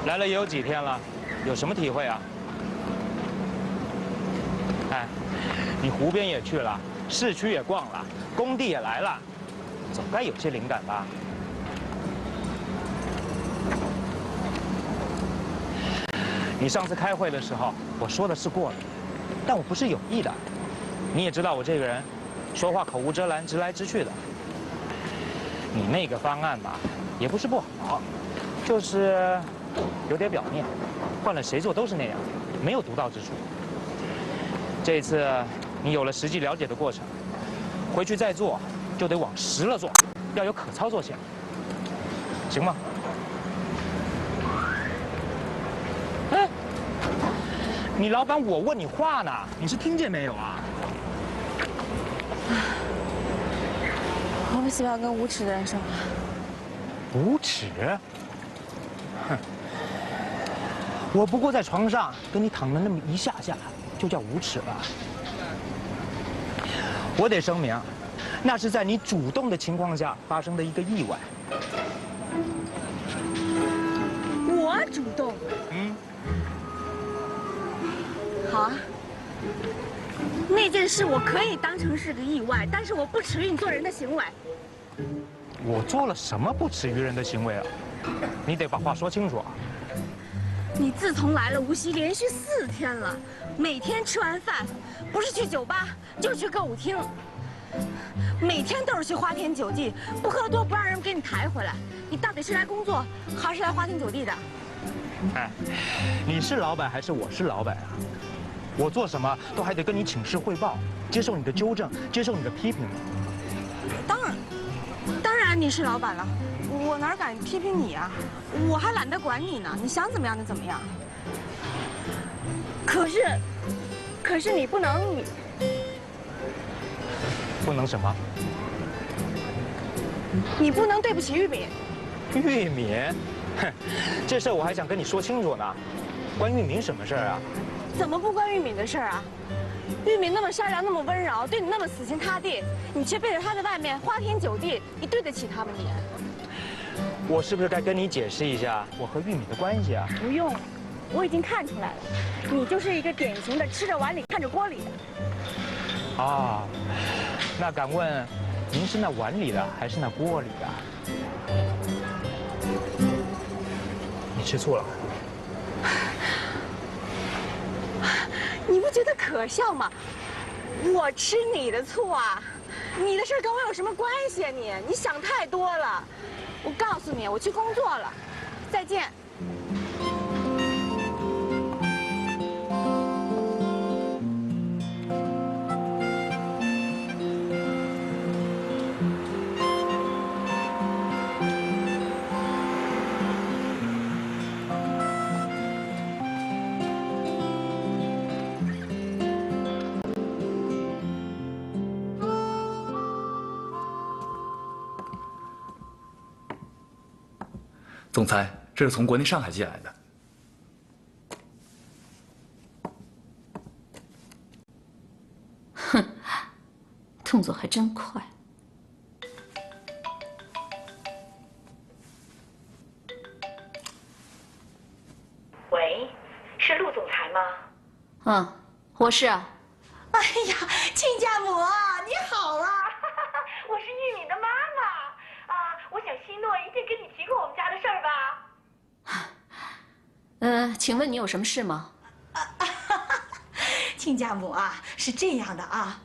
来了也有几天了，有什么体会啊？哎，你湖边也去了，市区也逛了，工地也来了，总该有些灵感吧？你上次开会的时候，我说的是过了，但我不是有意的。你也知道我这个人，说话口无遮拦，直来直去的。你那个方案吧，也不是不好，就是有点表面，换了谁做都是那样，没有独到之处。这一次你有了实际了解的过程，回去再做就得往实了做，要有可操作性，行吗？哎，你老板，我问你话呢，你是听见没有啊？我不喜欢跟无耻的人说话。无耻？哼！我不过在床上跟你躺了那么一下下，就叫无耻了。我得声明，那是在你主动的情况下发生的一个意外。我主动？好啊。那件事我可以当成是个意外，但是我不耻于你做人的行为。我做了什么不耻于人的行为啊？你得把话说清楚啊！你自从来了无锡，连续4天了，每天吃完饭，不是去酒吧，就是去歌舞厅，每天都是去花天酒地，不喝多不让人给你抬回来。你到底是来工作，还是来花天酒地的？哎，你是老板还是我是老板啊？我做什么都还得跟你请示汇报，接受你的纠正，接受你的批评。当然你是老板了，我哪敢批评你啊？我还懒得管你呢，你想怎么样就怎么样。可是你不能，不能什么？你不能对不起玉敏。玉敏，哼，这事我还想跟你说清楚呢。关玉敏什么事儿啊？怎么不关玉敏的事儿啊？玉敏那么善良，那么温柔，对你那么死心塌地，你却背着她在外面花天酒地，你对得起她吗你？我是不是该跟你解释一下我和玉敏的关系啊？不用，我已经看出来了，你就是一个典型的吃着碗里看着锅里的。啊，那敢问，您是那碗里的还是那锅里的？你吃醋了？你不觉得可笑吗？我吃你的醋啊！你的事跟我有什么关系啊你想太多了。我告诉你，我去工作了，再见。总裁，这是从国内上海寄来的。哼，动作还真快。喂，是陆总裁吗？嗯，我是啊。哎呀，亲家母啊，你好啊！我是玉敏的妈妈啊，我想希诺一定跟你提过我们家的事儿吧？请问你有什么事吗？亲家母啊，是这样的啊，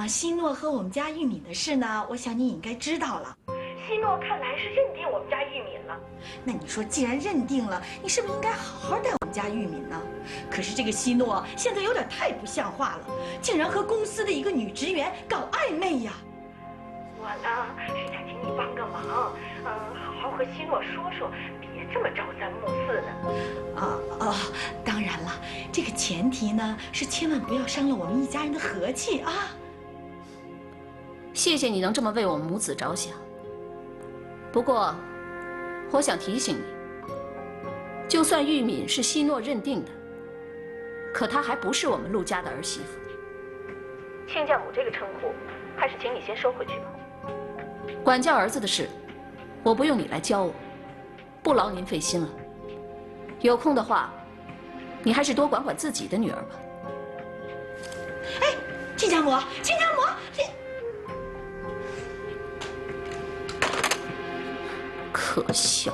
希诺和我们家玉敏的事呢，我想你应该知道了。希诺看来是认定我们家玉敏了，那你说既然认定了，你是不是应该好好待我们家玉敏呢？可是这个希诺现在有点太不像话了，竟然和公司的一个女职员搞暧昧呀！我呢是想请你帮个忙，好好和希诺说说，别这么朝三暮四的。当然了，这个前提呢是千万不要伤了我们一家人的和气啊。谢谢你能这么为我们母子着想。不过，我想提醒你，就算玉敏是希诺认定的，可她还不是我们陆家的儿媳妇。亲家母这个称呼，还是请你先收回去吧。管教儿子的事，我不用你来教我，不劳您费心了。有空的话，你还是多管管自己的女儿吧。哎，亲家母，亲家母，可笑。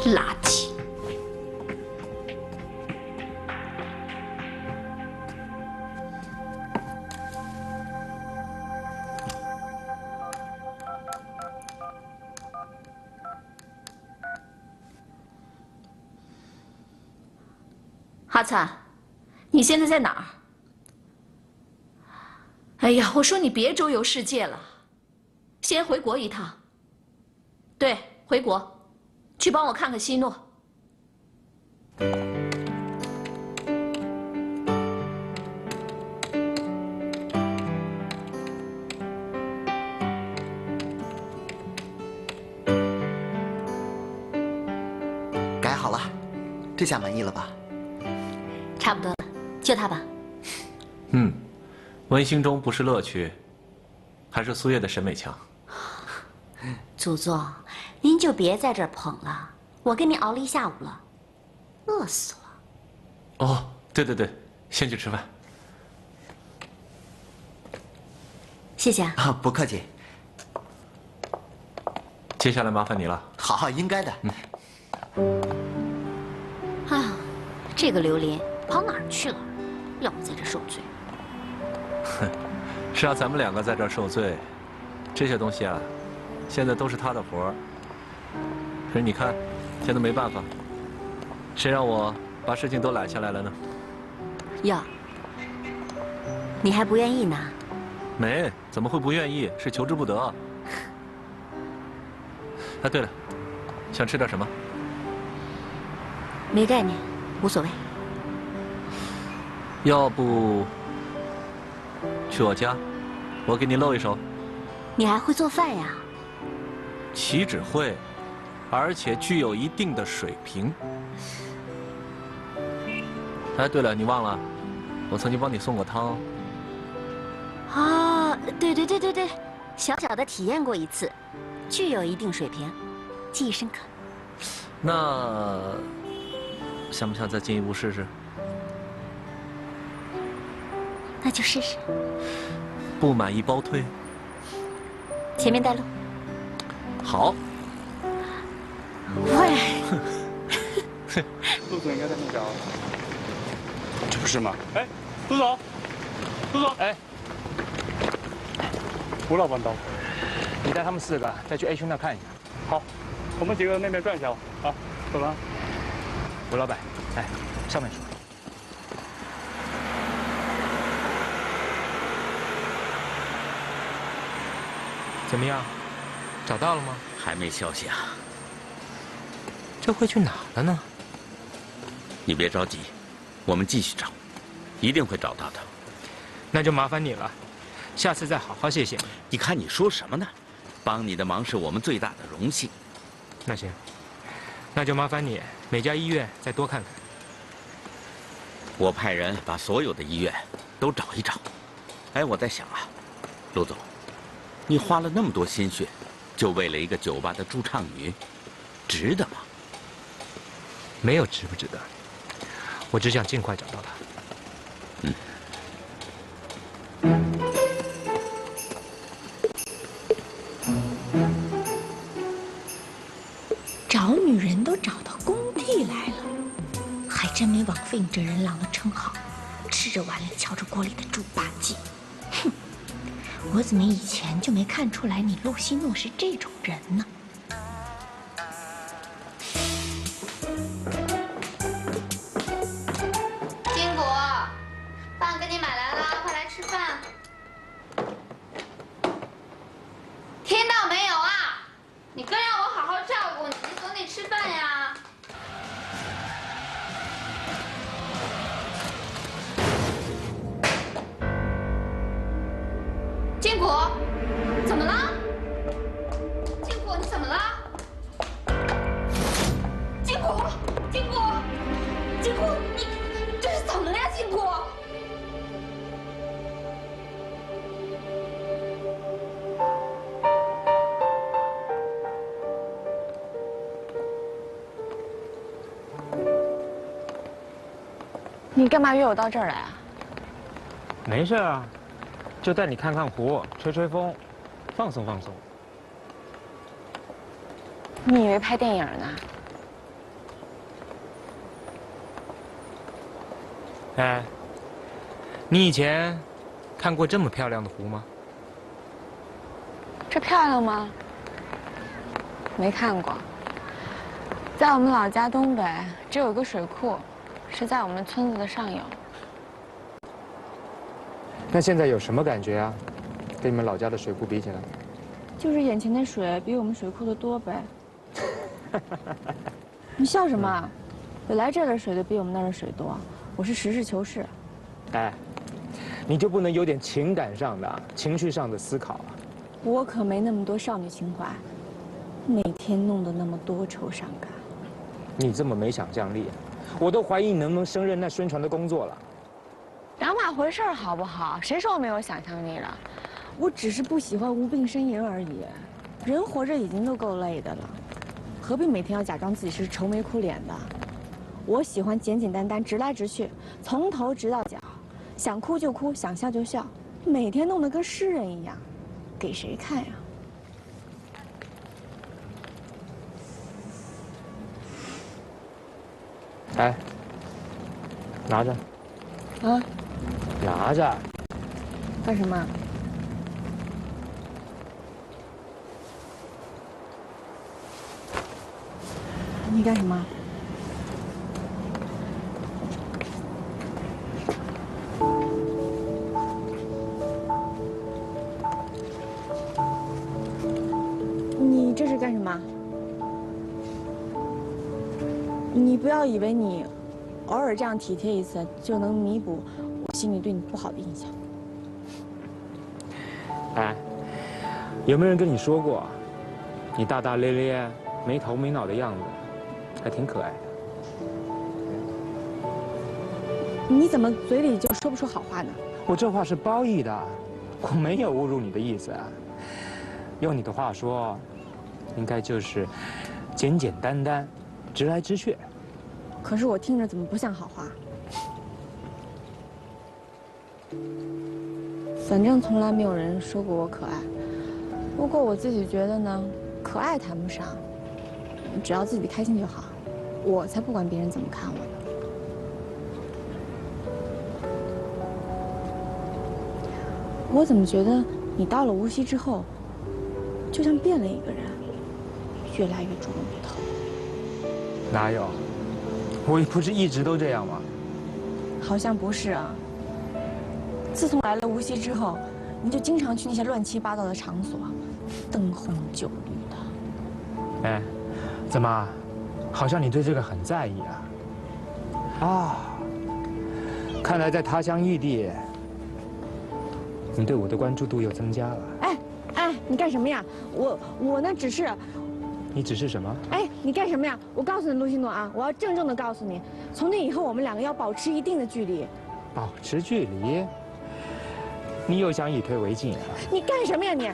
垃圾！哈灿，你现在在哪儿？哎呀，我说你别周游世界了，先回国一趟。对，回国。 去帮我看看希诺。改好了，这下满意了吧？差不多了，就他吧。温馨中不是乐趣，还是苏叶的审美强。祖宗，您就别在这儿捧了，我跟您熬了一下午了，饿死了。哦，对，先去吃饭。谢谢啊。啊，不客气。接下来麻烦你了。好，应该的。啊，这个榴莲跑哪儿去了？让我在这受罪。是让咱们两个在这儿受罪，这些东西啊。 现在都是他的活儿，可是你看，现在没办法，谁让我把事情都揽下来了呢？哟，你还不愿意呢？没，怎么会不愿意？是求之不得。哎，对了，想吃点什么？没概念，无所谓。要不去我家，我给你露一手。你还会做饭呀？ 岂止会，而且具有一定的水平。哎，对了，你忘了，我曾经帮你送过汤。啊，对，小小的体验过一次，具有一定水平，记忆深刻。那想不想再进一步试试？那就试试。不满意包退。前面带路。 好。喂，陆总应该在那边，这不是吗？哎，陆总，哎，吴老板到，你带他们4个再去 A 区那看一下。好，我们几个那边转一下吧。啊，走了。吴老板，来，上面说。怎么样？ 找到了吗？还没消息啊。这会去哪了呢？你别着急，我们继续找，一定会找到的。那就麻烦你了，下次再好好谢谢你。你看你说什么呢？帮你的忙是我们最大的荣幸。那行，那就麻烦你每家医院再多看看。我派人把所有的医院都找一找。哎，我在想啊，陆总，你花了那么多心血。 就为了一个酒吧的驻唱女，值得吗？没有值不值得，我只想尽快找到她。找女人都找到工地来了，还真没枉费你这人狼的称号，吃着碗里瞧着锅里的猪八戒。哼！ 我怎么以前就没看出来你陆希诺是这种人呢？金果，饭给你买来了，快来吃饭。听到没有啊？你哥让我好好照顾你，你总得吃饭呀。金果，怎么了？金果，你怎么了？金果，金果，金果，你。你干嘛约我到这儿来啊？没事啊，就带你看看湖，吹吹风，放松放松。你以为拍电影呢？哎，你以前看过这么漂亮的湖吗？这漂亮吗？没看过。在我们老家东北，只有一个水库，是在我们村子的上游。那现在有什么感觉啊？跟你们老家的水库比起来？就是眼前的水比我们水库的多呗。你笑什么？本来这儿的水就比我们那儿的水多，我是实事求是。哎，你就不能有点情感上的、情绪上的思考啊？我可没那么多少女情怀，每天弄得那么多愁善感。你这么没想象力，我都怀疑你能不能胜任那宣传的工作了。两码回事儿好不好？谁说我没有想象力了？我只是不喜欢无病呻吟而已。人活着已经都够累的了，何必每天要假装自己是愁眉苦脸的？我喜欢简简单单、直来直去，从头直到脚，想哭就哭，想笑就笑，每天弄得跟诗人一样，给谁看呀？哎，拿着。啊？拿着。干什么？你干什么？你这是干什么？你不要以为你偶尔这样体贴一次，就能弥补我心里对你不好的印象。哎，有没有人跟你说过，你大大咧咧、没头没脑的样子，还挺可爱的？你怎么嘴里就说不出好话呢？我这话是褒义的，我没有侮辱你的意思。用你的话说，应该就是简简单单、直来直去。可是我听着怎么不像好话？反正从来没有人说过我可爱。不过我自己觉得呢，可爱谈不上，只要自己开心就好。我才不管别人怎么看我呢。我怎么觉得你到了无锡之后，就像变了一个人，越来越捉摸不透。哪有？我不是一直都这样吗？好像不是啊。自从来了无锡之后，你就经常去那些乱七八糟的场所，灯红酒绿的。哎，怎么，好像你对这个很在意啊？啊，看来在他乡异地，你对我的关注度又增加了。哎，你干什么呀？我那只是。你只是什么？哎，你干什么呀？我告诉你，陆西诺啊，我要郑重的告诉你，从那以后我们两个要保持一定的距离。保持距离？你又想以退为进啊？你干什么呀你？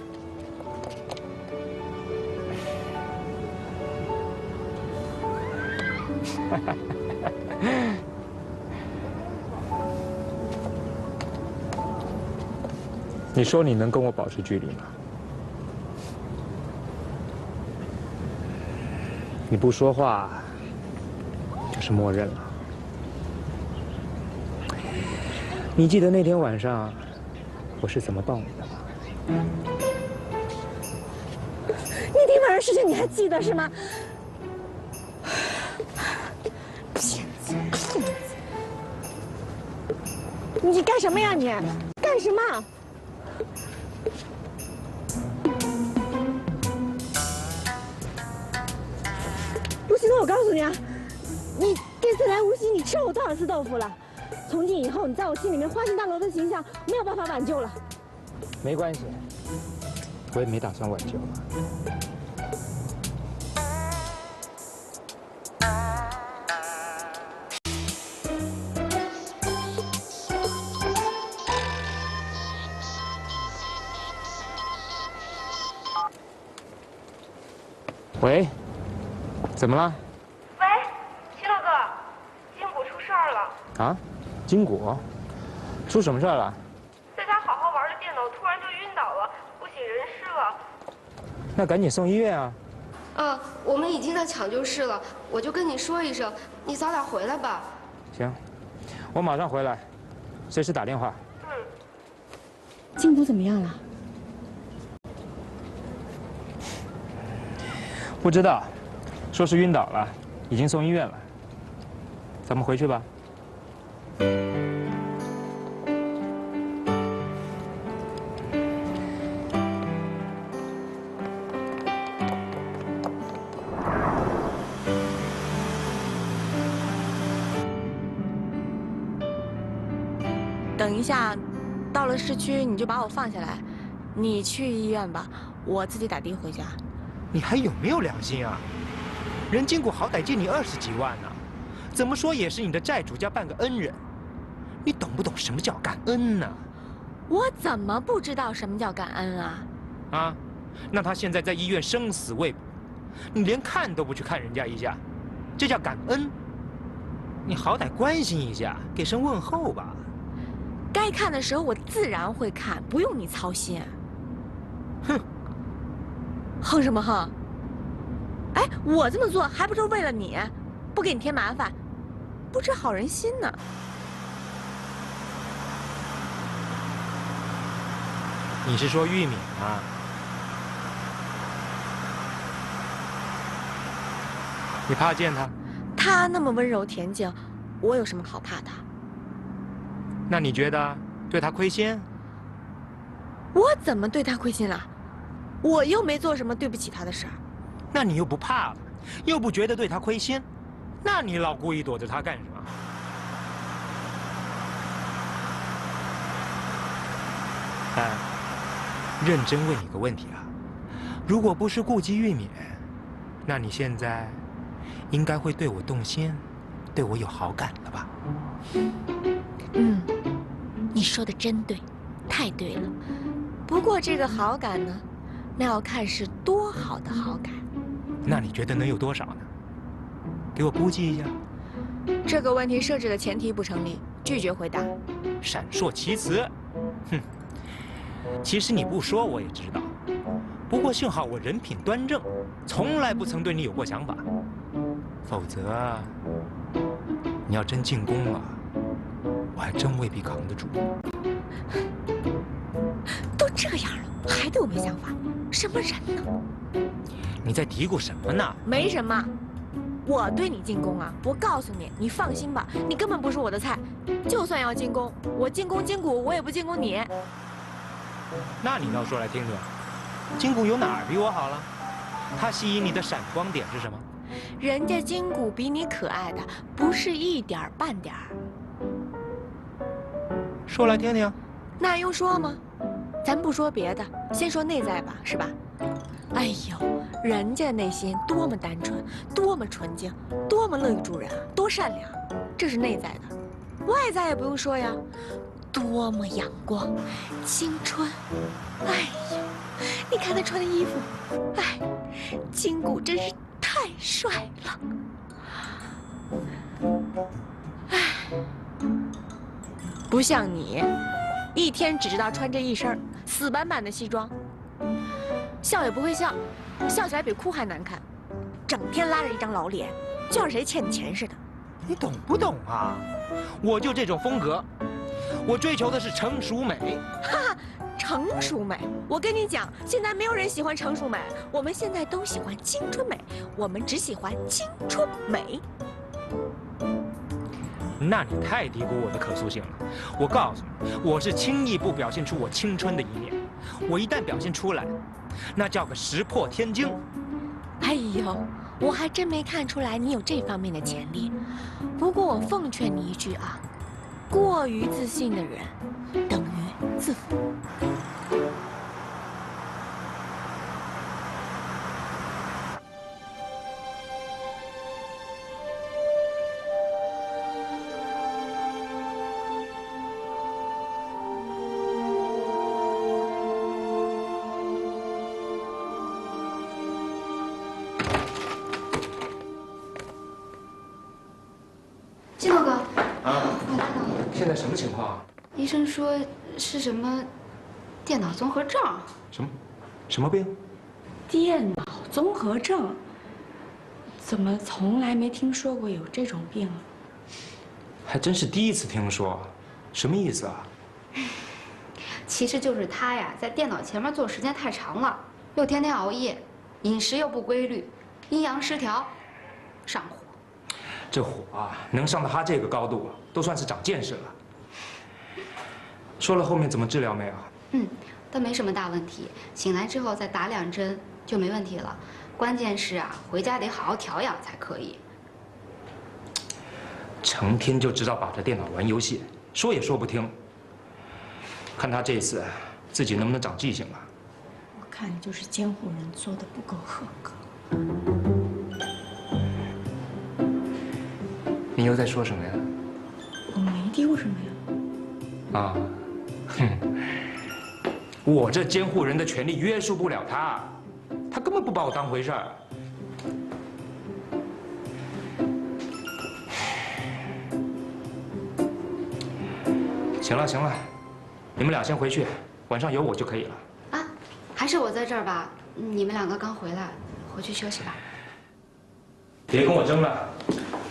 你说你能跟我保持距离吗？你不说话，就是默认了。你记得那天晚上我是怎么抱你的吗？那天晚上事情你还记得是吗？骗子，骗子！你干什么呀你？干什么？陆西诺，我告诉你啊，你这次来无锡，你吃了我多少次豆腐了？从今以后，你在我心里面花心大萝的形象没有办法挽救了。没关系，我也没打算挽救。喂，怎么了？喂，齐乐哥，金谷出事儿了。啊？金谷，出什么事儿了？在家好好玩的电脑突然就晕倒了，不省人事了。那赶紧送医院啊！我们已经在抢救室了，我就跟你说一声，你早点回来吧。行，我马上回来，随时打电话。金谷怎么样了？不知道，说是晕倒了，已经送医院了。咱们回去吧。等一下，到了市区你就把我放下来，你去医院吧，我自己打的回家。你还有没有良心啊？人金谷好歹借你20几万呢，怎么说也是你的债主加半个恩人，你懂不懂什么叫感恩呢？我怎么不知道什么叫感恩啊？啊，那他现在在医院生死未卜，你连看都不去看人家一下，这叫感恩？你好歹关心一下，给声问候吧。该看的时候我自然会看，不用你操心。哼，哼什么哼？哎，我这么做还不是为了你，不给你添麻烦，不知好人心呢。你是说玉敏啊？你怕见他？他那么温柔恬静，我有什么好怕的？那你觉得对他亏心？我怎么对他亏心了？我又没做什么对不起他的事儿。那你又不怕了，又不觉得对他亏心，那你老故意躲着他干什么？哎，认真问你个问题啊，如果不是顾及玉敏，那你现在应该会对我动心，对我有好感了吧？嗯，你说的真对，太对了。不过这个好感呢，那要看是多好的好感。那你觉得能有多少呢？给我估计一下。这个问题设置的前提不成立，拒绝回答。闪烁其词，哼！其实你不说我也知道，不过幸好我人品端正，从来不曾对你有过想法。否则，你要真进宫了，我还真未必扛得住。都这样了，还对我没想法，什么人呢？你在嘀咕什么呢？没什么，我对你进宫啊，我告诉你，你放心吧，你根本不是我的菜。就算要进宫，我进宫金谷，我也不进宫你。那你倒说来听听，金谷有哪儿比我好了？他吸引你的闪光点是什么？人家金谷比你可爱的不是一点儿半点儿。说来听听。那用说吗？咱不说别的，先说内在吧，是吧？哎呦，人家内心多么单纯，多么纯净，多么乐于助人啊，多善良，这是内在的。外在也不用说呀，多么阳光、青春。哎呦，你看他穿的衣服，哎，金谷真是太帅了。哎，不像你，一天只知道穿这一身死板板的西装。笑也不会笑，笑起来比哭还难看，整天拉着一张老脸，就像谁欠你钱似的。你懂不懂啊？我就这种风格，我追求的是成熟美。哈哈，成熟美！我跟你讲，现在没有人喜欢成熟美，我们现在都喜欢青春美，我们只喜欢青春美。那你太低估我的可塑性了。我告诉你，我是轻易不表现出我青春的一面，我一旦表现出来，那叫个石破天惊。哎呦，我还真没看出来你有这方面的潜力。不过我奉劝你一句啊，过于自信的人等于自负。金头哥，啊，我来了。现在什么情况啊？医生说是什么电脑综合症。什么病？电脑综合症？怎么从来没听说过有这种病啊？还真是第一次听说，什么意思啊？其实就是他呀，在电脑前面坐时间太长了，又天天熬夜，饮食又不规律，阴阳失调，上火。这火啊，能上到他这个高度，都算是长见识了。说了后面怎么治疗没有？都没什么大问题，醒来之后再打2针就没问题了。关键是啊，回家得好好调养才可以。成天就知道把着电脑玩游戏，说也说不听。看他这次自己能不能长记性了。我看你就是监护人做的不够合格。你又在说什么呀？我没丢什么呀。啊，我这监护人的权利约束不了他，他根本不把我当回事儿。行了行了，你们俩先回去，晚上有我就可以了。啊，还是我在这儿吧。你们2个刚回来，回去休息吧。别跟我争了，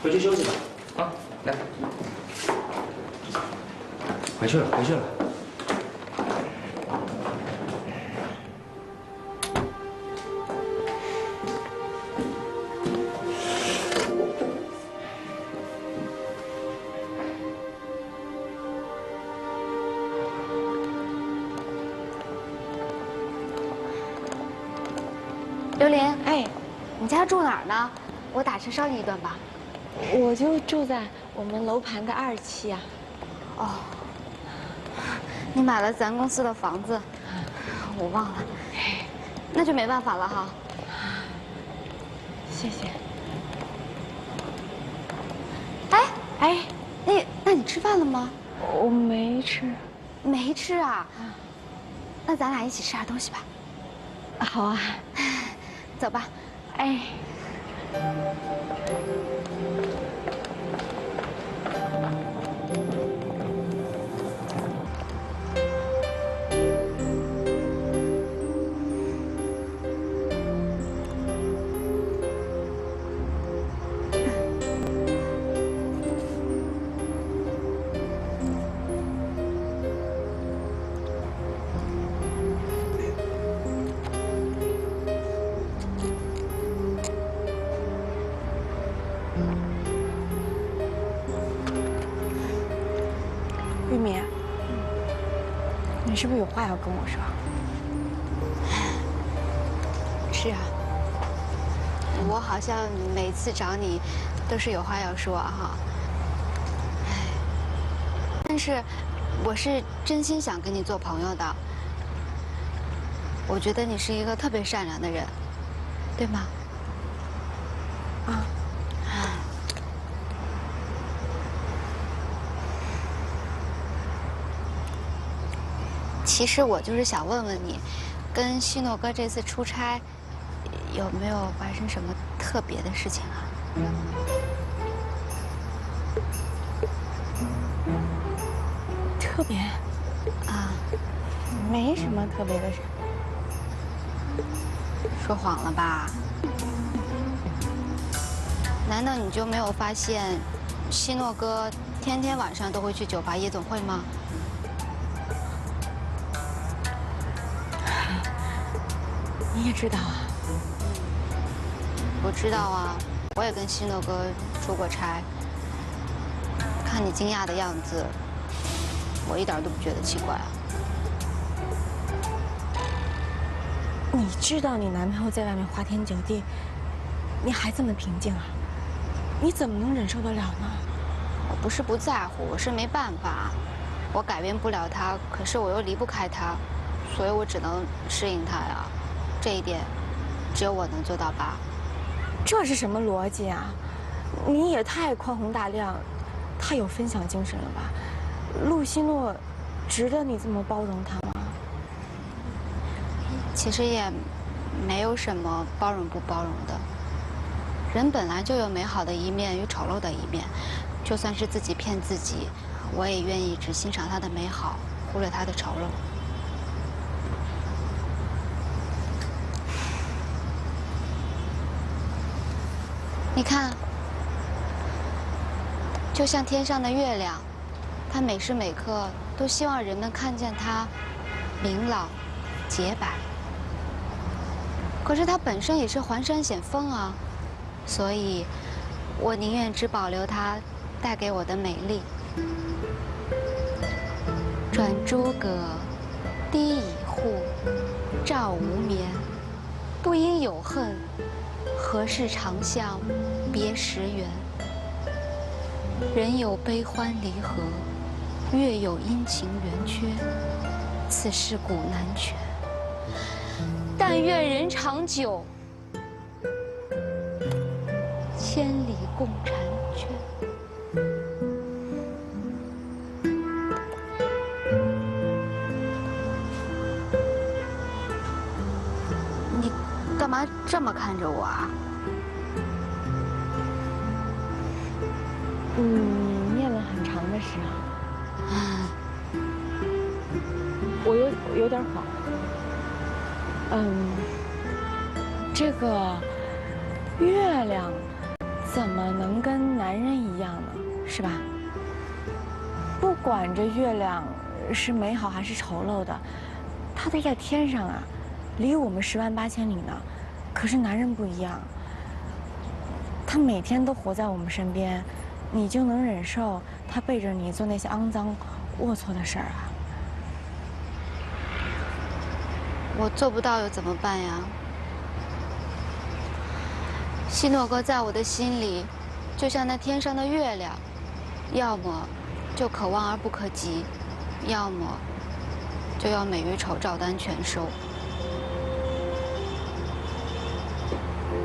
回去休息吧。啊，来，回去了，回去了。刘琳，哎，你家住哪儿呢？我打车捎你一段吧。我就住在我们楼盘的2期啊。哦，你买了咱公司的房子，我忘了，那就没办法了哈。谢谢。哎，那你吃饭了吗？我没吃。没吃啊？那咱俩一起吃点东西吧。好啊。走吧。哎。玉米，你是不是有话要跟我说？是啊，我好像每次找你都是有话要说哈。但是我是真心想跟你做朋友的。我觉得你是一个特别善良的人，对吗？啊。其实我就是想问问你，跟希诺哥这次出差，有没有发生什么特别的事情啊？特别？啊，没什么特别的事。说谎了吧？难道你就没有发现，希诺哥天天晚上都会去酒吧、夜总会吗？你也知道啊？我知道啊，我也跟希诺哥出过差。看你惊讶的样子，我一点都不觉得奇怪啊。你知道你男朋友在外面花天酒地，你还这么平静啊？你怎么能忍受得了呢？我不是不在乎，我是没办法。我改变不了他，可是我又离不开他，所以我只能适应他呀。这一点，只有我能做到吧？这是什么逻辑啊？你也太宽宏大量，太有分享精神了吧？陆希诺值得你这么包容他吗？其实也没有什么包容不包容的。人本来就有美好的一面与丑陋的一面，就算是自己骗自己，我也愿意只欣赏它的美好，忽略它的丑陋。你看，就像天上的月亮，它每时每刻都希望人们看见它明朗、洁白。可是它本身也是环山险峰啊，所以，我宁愿只保留它带给我的美丽。转朱阁，低绮户，照无眠。不因有恨，何事长向别时圆？人有悲欢离合，月有阴晴圆缺，此事古难全。但愿人长久，千里共婵娟。你干嘛这么看着我啊？你念了很长的诗啊，我有点恍惚。这个月亮怎么能跟男人一样呢？是吧？不管这月亮是美好还是丑陋的，它都在天上啊，离我们108000里呢。可是男人不一样，他每天都活在我们身边，你就能忍受他背着你做那些肮脏、龌龊的事儿啊？我做不到又怎么办呀？希诺哥在我的心里，就像那天上的月亮，要么就可望而不可及，要么就要美与丑照单全收。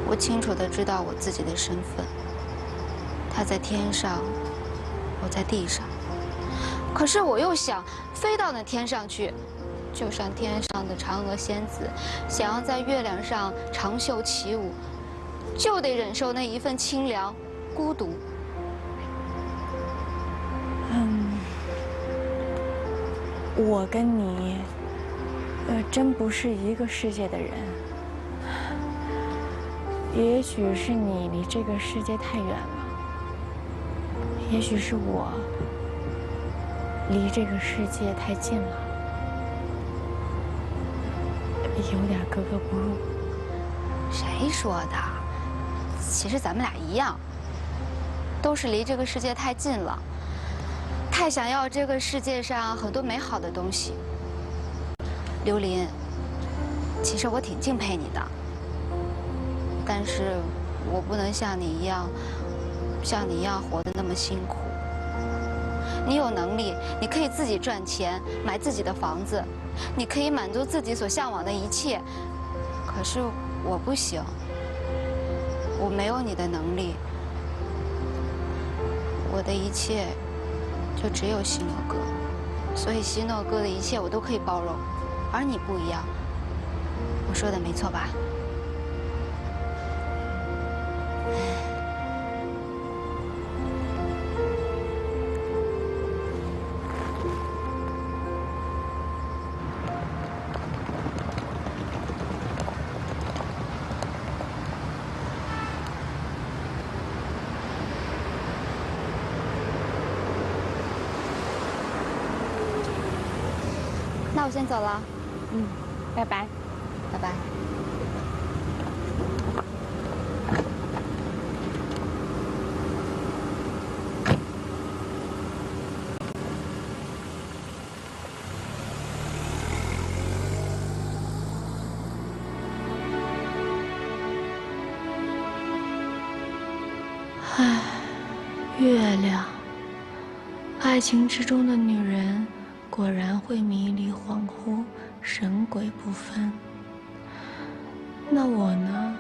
我清楚地知道我自己的身份，他在天上，我在地上。可是我又想飞到那天上去。就像天上的嫦娥仙子，想要在月亮上长袖起舞，就得忍受那一份清凉、孤独。我跟你，真不是一个世界的人。也许是你离这个世界太远了，也许是我离这个世界太近了。有点格格不入。谁说的？其实咱们俩一样，都是离这个世界太近了，太想要这个世界上很多美好的东西。刘琳，其实我挺敬佩你的，但是我不能像你一样活得那么辛苦。你有能力，你可以自己赚钱，买自己的房子，你可以满足自己所向往的一切。可是我不行，我没有你的能力，我的一切就只有希诺哥，所以希诺哥的一切我都可以包容，而你不一样。我说的没错吧？那我先走了。拜拜。拜拜。唉，月亮，爱情之中的女人果然会迷离恍惚，神鬼不分。那我呢？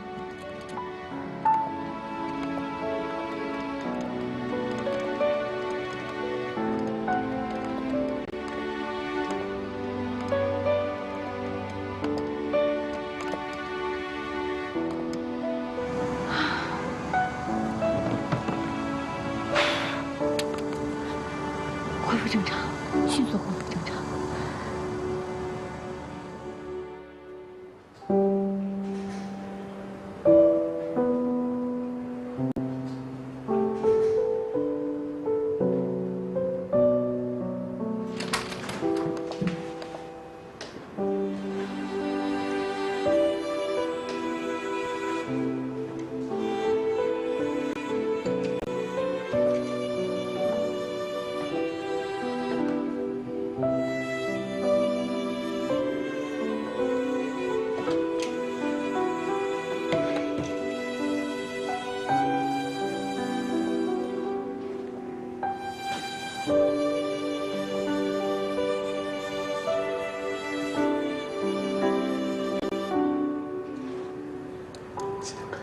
西诺哥，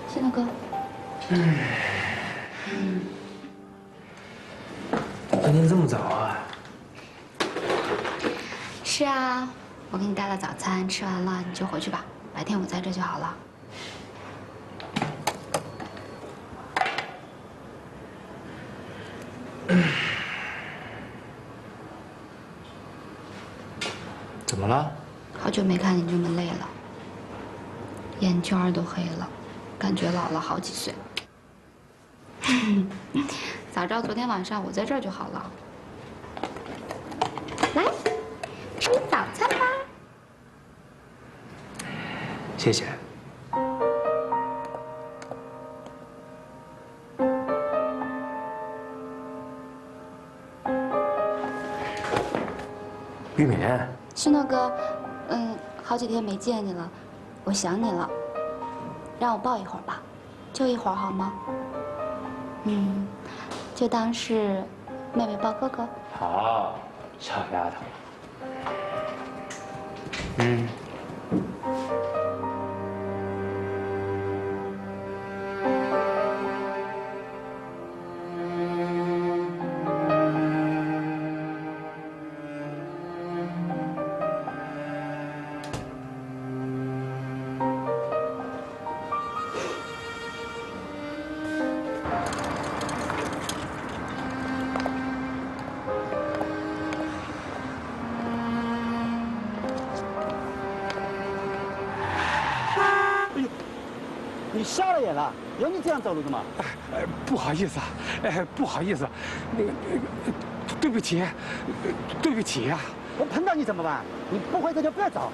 西诺哥。今天这么早啊？是啊，我给你带了早餐，吃完了你就回去吧，白天我在这就好了。怎么了？好久没看你这么累了，眼圈都黑了，感觉老了好几岁。早知道昨天晚上我在这儿就好了。来，吃早餐吧。谢谢。玉敏，旭诺哥，好几天没见你了，我想你了，让我抱一会儿吧，就一会儿好吗？就当是妹妹抱哥哥。好，小丫头。你瞎了眼了？有你这样走路的吗？不好意思啊，不好意思，对不起，对不起呀！我碰到你怎么办？你不会走就不要走。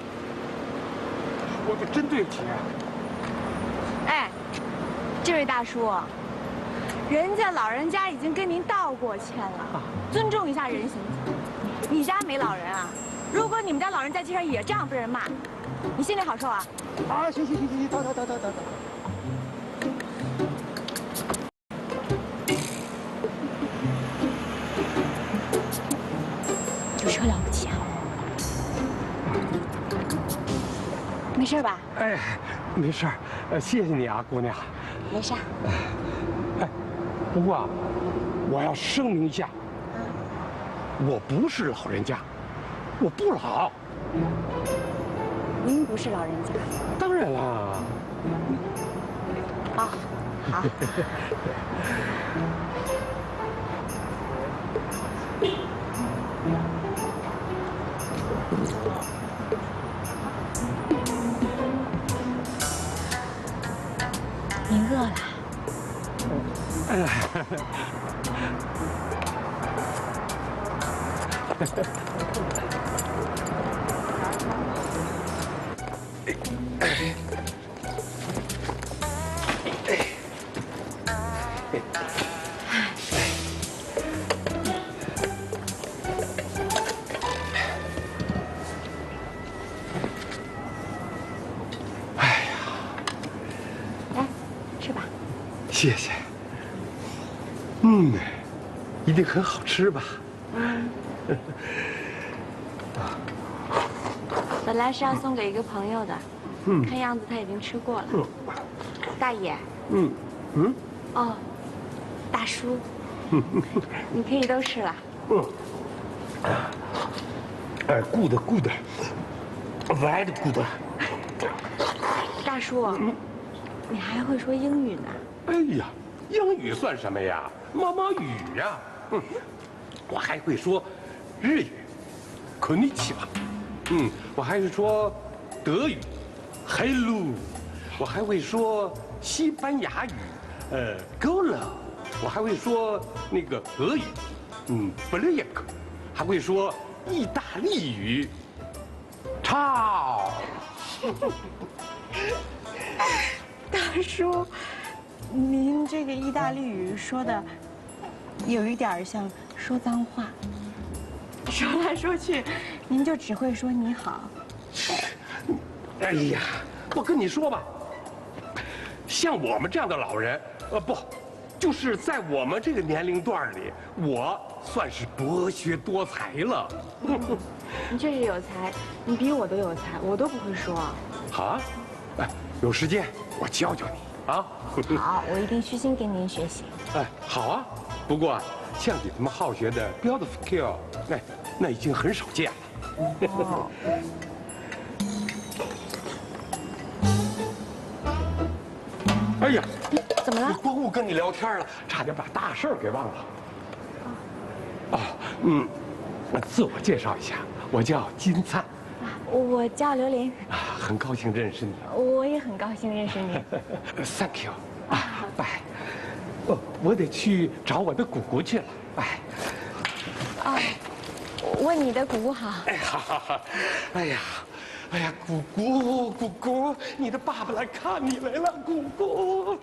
我真对不起啊！哎，这位大叔，人家老人家已经跟您道过歉了，尊重一下人行不行？你家没老人啊？如果你们家老人在街上也这样被人骂，你心里好受啊？啊，行，走。有什么了不起啊？没事吧？哎，没事，谢谢你啊，姑娘。没事。哎，不过啊，我要声明一下，我不是老人家，我不老。您不是老人家？当然啦。哦，好。您饿了？谢谢。一定很好吃吧？本来是要送给一个朋友的，看样子他已经吃过了。大爷。哦，大叔，你可以都吃了。good，very good。大叔，你还会说英语呢？哎呀，英语算什么呀？妈妈语呀！我还会说日语，こんにちは。我还是说德语，hello。我还会说西班牙语，Gola。我还会说那个俄语，Black。还会说意大利语，Ciao。大叔。您这个意大利语说的，有一点像说脏话，说来说去，您就只会说你好。哎呀，我跟你说吧，像我们这样的老人，不，就是在我们这个年龄段里，我算是博学多才了。你确实有才，你比我都有才，我都不会说。啊？哎，有时间我教教你啊。好，我一定虚心跟您学习。哎，好啊。不过像你这么好学的 beautiful girl， 那已经很少见了。哦。哎呀，怎么了？光顾跟你聊天了，差点把大事儿给忘了。自我介绍一下，我叫金灿。我叫刘琳。很高兴认识你。我也很高兴认识你。Thank you。拜。我得去找我的姑姑去了。拜。问你的姑姑好。好。哎呀，姑姑，你的爸爸来看你来了，姑姑。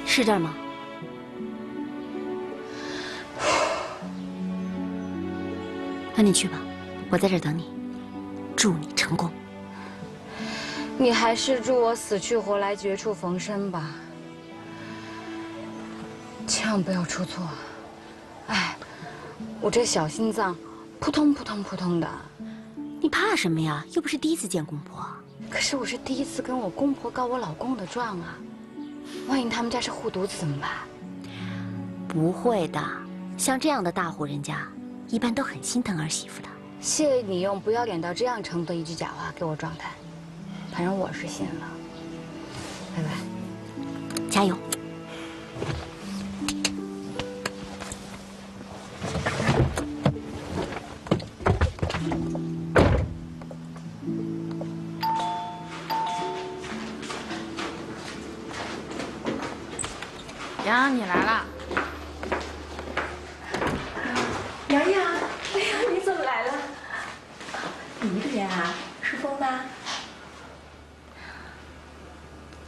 是这儿吗？那你去吧，我在这儿等你。祝你成功。你还是祝我死去活来、绝处逢生吧，千万不要出错。哎，我这小心脏扑通扑通扑通的。你怕什么呀？又不是第一次见公婆。可是我是第一次跟我公婆告我老公的状啊。万一他们家是护犊子怎么办？不会的，像这样的大户人家，一般都很心疼儿媳妇的。谢谢你用不要脸到这样程度的一句假话给我状态，反正我是信了。拜拜，加油！洋，你来了。洋洋，哎呀，你怎么来了？你一个人啊？淑峰呢？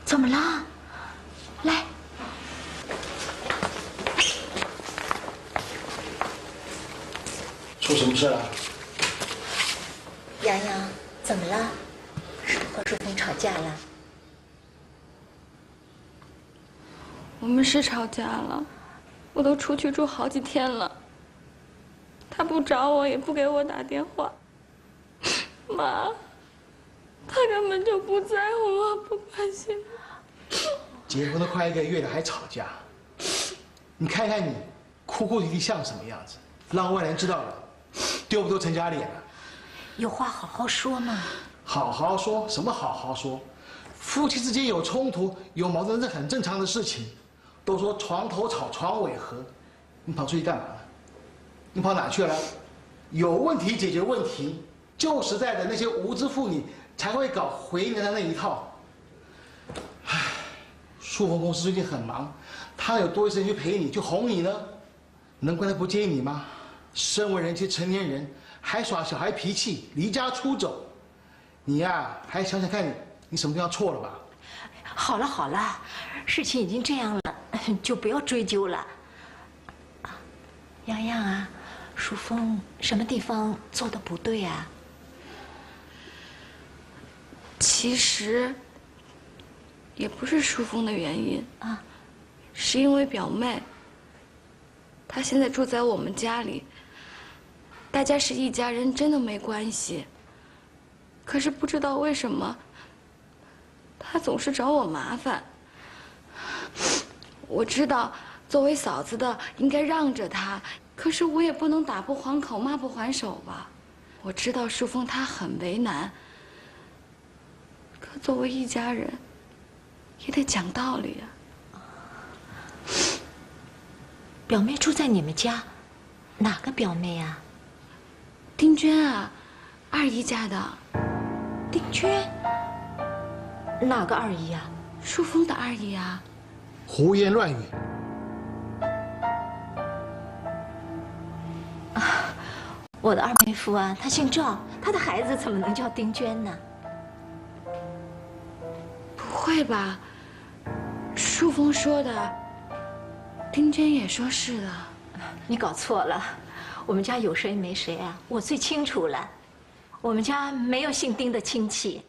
怎么了？来，出什么事了？洋洋，怎么了？是不是和淑峰吵架了？我们是吵架了，我都出去住好几天了。他不找我，也不给我打电话。妈，他根本就不在乎我，不关心我。结婚都快1个月了，还吵架？你看看你，哭哭啼啼像什么样子？让外人知道了，丢不丢陈家脸啊？有话好好说嘛。好好说什么？好好说。夫妻之间有冲突、有矛盾是很正常的事情。都说床头吵，床尾和。你跑出去干嘛了？你跑哪去了？有问题解决问题，旧时代的那些无知妇女才会搞回娘的那一套。唉，淑峰公司最近很忙，他有多余时间去陪你，去哄你呢，能怪他不接你吗？身为人妻成年人，还耍小孩脾气，离家出走，你呀，还想想看你什么地方错了吧？好了好了，事情已经这样了，就不要追究了。洋洋啊，淑峰什么地方做的不对啊？其实也不是淑峰的原因啊，是因为表妹，她现在住在我们家里，大家是一家人，真的没关系。可是不知道为什么，她总是找我麻烦。我知道作为嫂子的应该让着她，可是我也不能打不还口，骂不还手吧。我知道淑峰她很为难，可作为一家人，也得讲道理呀。表妹住在你们家，哪个表妹啊？丁娟啊，二姨家的。丁娟？哪个二姨啊？淑峰的二姨啊。胡言乱语！我的二妹夫啊，他姓赵，他的孩子怎么能叫丁娟呢？会吧？淑峰说的，丁真也说是的。你搞错了，我们家有谁没谁啊？我最清楚了，我们家没有姓丁的亲戚。